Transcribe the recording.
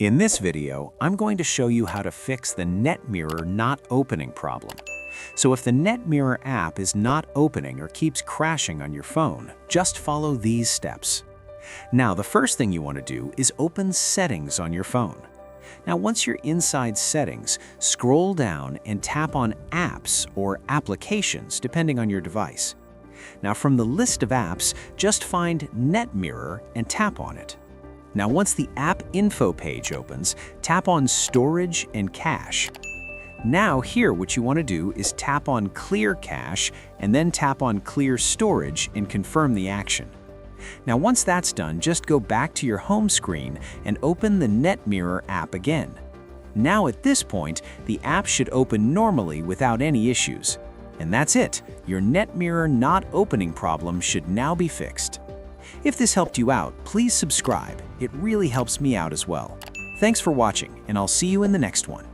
In this video, I'm going to show you how to fix the Netmirror not opening problem. So if the Netmirror app is not opening or keeps crashing on your phone, just follow these steps. Now, the first thing you want to do is open Settings on your phone. Now, once you're inside Settings, scroll down and tap on Apps or Applications, depending on your device. Now, from the list of apps, just find Netmirror and tap on it. Now, once the App Info page opens, tap on Storage and Cache. Now here, what you want to do is tap on Clear Cache and then tap on Clear Storage and confirm the action. Now, once that's done, just go back to your home screen and open the Netmirror app again. Now at this point, the app should open normally without any issues. And that's it. Your Netmirror not opening problem should now be fixed. If this helped you out, please subscribe. It really helps me out as well. Thanks for watching, and I'll see you in the next one.